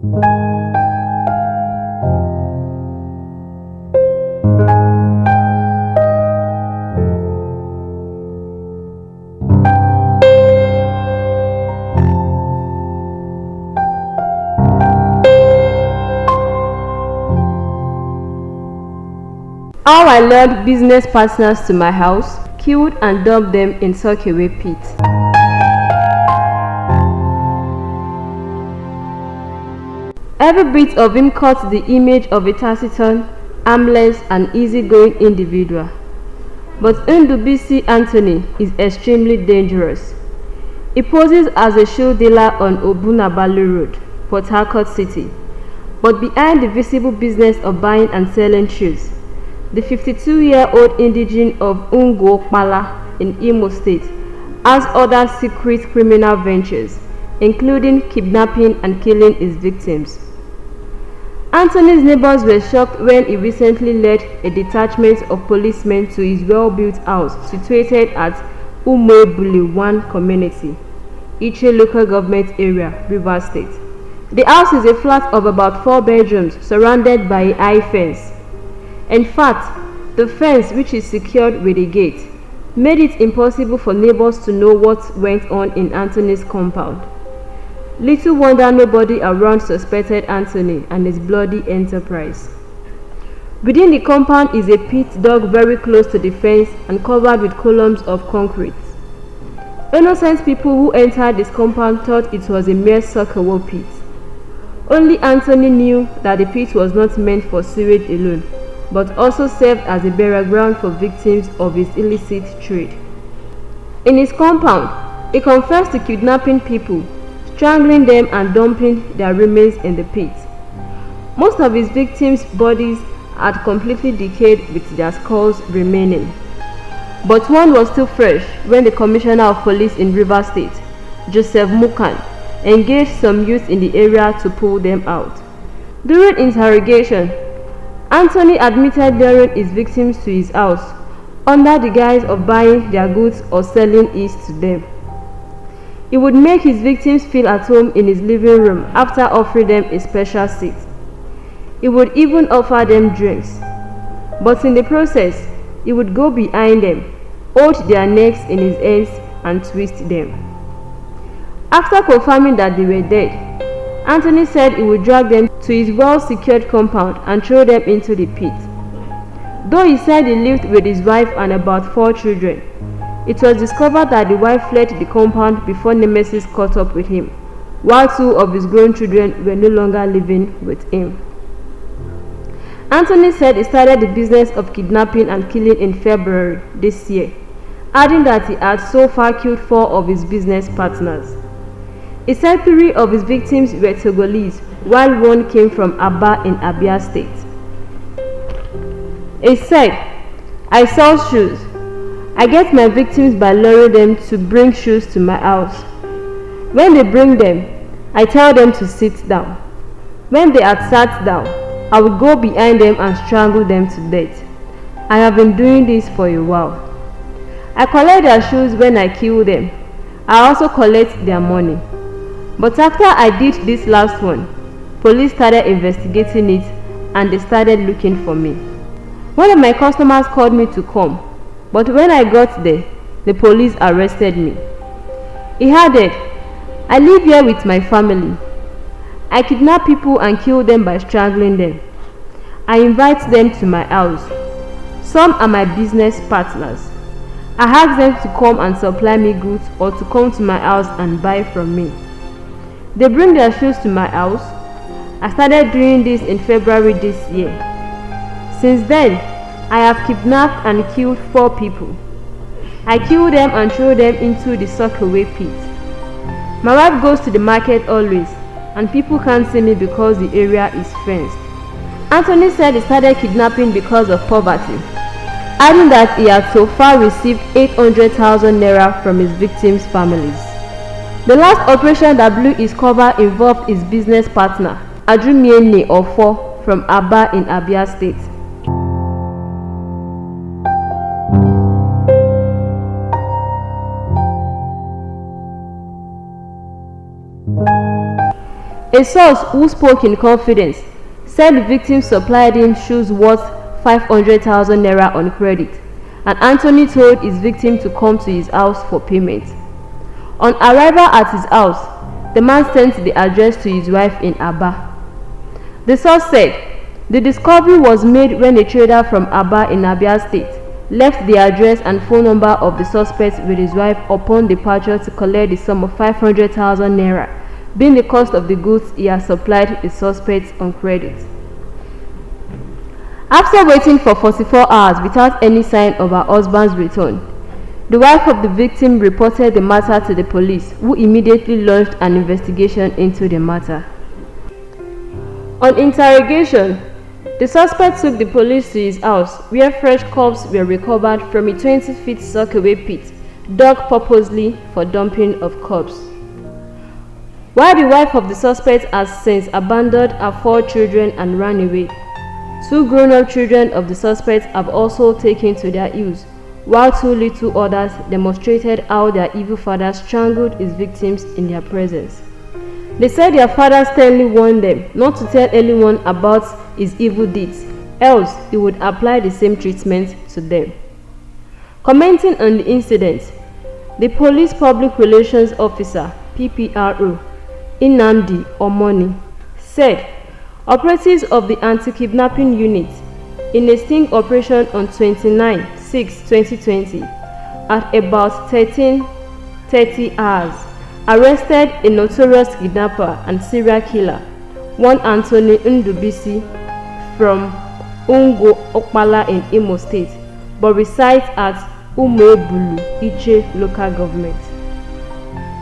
How I lured business partners to my house, killed and dumped them in sockaway pit. Every bit of him caught the image of a taciturn, harmless and easygoing individual. But Ndubuisi Anthony is extremely dangerous. He poses as a shoe dealer on Obunabalu Road, Portharcourt City, but behind the visible business of buying and selling shoes, the 52-year-old indigene of Ngwokpala in Imo State has other secret criminal ventures, including kidnapping and killing his victims. Anthony's neighbors were shocked when he recently led a detachment of policemen to his well-built house situated at Umuebule 1 community, Iche local government area, Rivers State. The house is a flat of about 4 bedrooms surrounded by a high fence. In fact, the fence, which is secured with a gate, made it impossible for neighbors to know what went on in Anthony's compound. Little wonder nobody around suspected Anthony and his bloody enterprise. Within the compound is a pit dug very close to the fence and covered with columns of concrete. Innocent people who entered this compound thought it was a mere sockaway pit. Only Anthony knew that the pit was not meant for sewage alone, but also served as a burial ground for victims of his illicit trade. In his compound, he confessed to kidnapping people, strangling them and dumping their remains in the pit. Most of his victims' bodies had completely decayed with their skulls remaining. But one was still fresh when the Commissioner of Police in Rivers State, Joseph Mukan, engaged some youth in the area to pull them out. During interrogation, Anthony admitted luring his victims to his house under the guise of buying their goods or selling it to them. He would make his victims feel at home in his living room after offering them a special seat. He would even offer them drinks. But in the process, he would go behind them, hold their necks in his hands and twist them. After confirming that they were dead, Anthony said he would drag them to his well-secured compound and throw them into the pit. Though he said he lived with his wife and about 4 children, it was discovered that the wife fled the compound before Nemesis caught up with him, while 2 of his grown children were no longer living with him. Anthony said he started the business of kidnapping and killing in February this year, adding that he had so far killed 4 of his business partners. He said 3 of his victims were Togolese, while 1 came from Aba in Abia State. He said, "I sell shoes. I get my victims by luring them to bring shoes to my house. When they bring them, I tell them to sit down. When they had sat down, I will go behind them and strangle them to death. I have been doing this for a while. I collect their shoes when I kill them. I also collect their money. But after I did this last one, police started investigating it and they started looking for me. One of my customers called me to come, but when I got there, the police arrested me." He added, "I live here with my family. I kidnap people and kill them by strangling them. I invite them to my house. Some are my business partners. I ask them to come and supply me goods or to come to my house and buy from me. They bring their shoes to my house. I started doing this in February this year. Since then, I have kidnapped and killed 4 people. I kill them and throw them into the sockaway pit. My wife goes to the market always, and people can't see me because the area is fenced." Anthony said he started kidnapping because of poverty, adding that he had so far received 800,000 naira from his victims' families. The last operation that blew his cover involved his business partner, Ajumiene Ofo, from Aba in Abia State. A source who spoke in confidence said the victim supplied him shoes worth 500,000 naira on credit, and Anthony told his victim to come to his house for payment. On arrival at his house, the man sent the address to his wife in Aba. The source said the discovery was made when a trader from Aba in Abia State left the address and phone number of the suspect with his wife upon departure to collect the sum of 500,000 naira, being the cost of the goods he had supplied the suspect on credit. After waiting for 44 hours without any sign of her husband's return, the wife of the victim reported the matter to the police, who immediately launched an investigation into the matter. On interrogation, the suspect took the police to his house, where fresh corpses were recovered from a 20-feet soakaway pit dug purposely for dumping of corpses. While the wife of the suspect has since abandoned her 4 children and ran away, 2 grown-up children of the suspect have also taken to their use, while 2 little others demonstrated how their evil father strangled his victims in their presence. They said their father sternly warned them not to tell anyone about his evil deeds, else he would apply the same treatment to them. Commenting on the incident, the police public relations officer, PPRO, Nnamdi Omoni, said operatives of the anti-kidnapping unit, in a sting operation on 29/6/2020 at about 13:30 hours, arrested a notorious kidnapper and serial killer, one Anthony Ndubuisi, from Ungo Okpala in Imo State, but resides at Umuebulu, Iche local government.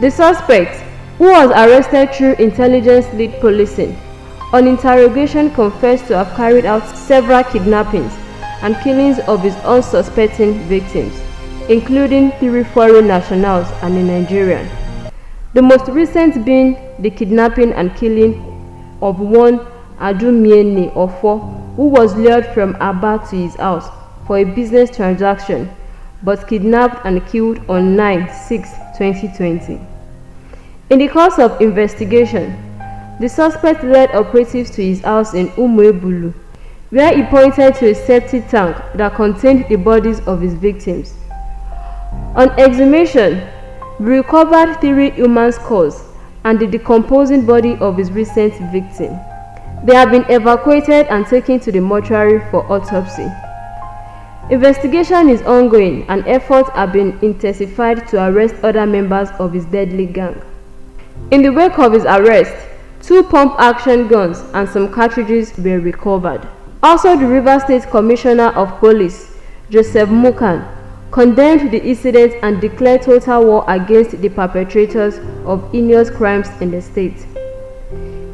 The suspect, who was arrested through intelligence-led policing, on interrogation confessed to have carried out several kidnappings and killings of his unsuspecting victims, including 3 foreign nationals and a Nigerian. The most recent being the kidnapping and killing of one Adumiene Ofo, who was lured from Aba to his house for a business transaction, but kidnapped and killed on 9/6/2020. In the course of investigation, the suspect led operatives to his house in Umuebulu, where he pointed to a septic tank that contained the bodies of his victims. On exhumation, we recovered 3 human skulls and the decomposing body of his recent victim. They have been evacuated and taken to the mortuary for autopsy. Investigation is ongoing and efforts have been intensified to arrest other members of his deadly gang. In the wake of his arrest, 2 pump-action guns and some cartridges were recovered. Also, the Rivers State Commissioner of Police, Joseph Mukan, condemned the incident and declared total war against the perpetrators of heinous crimes in the state.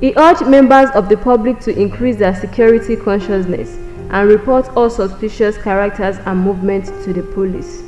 He urged members of the public to increase their security consciousness and report all suspicious characters and movements to the police.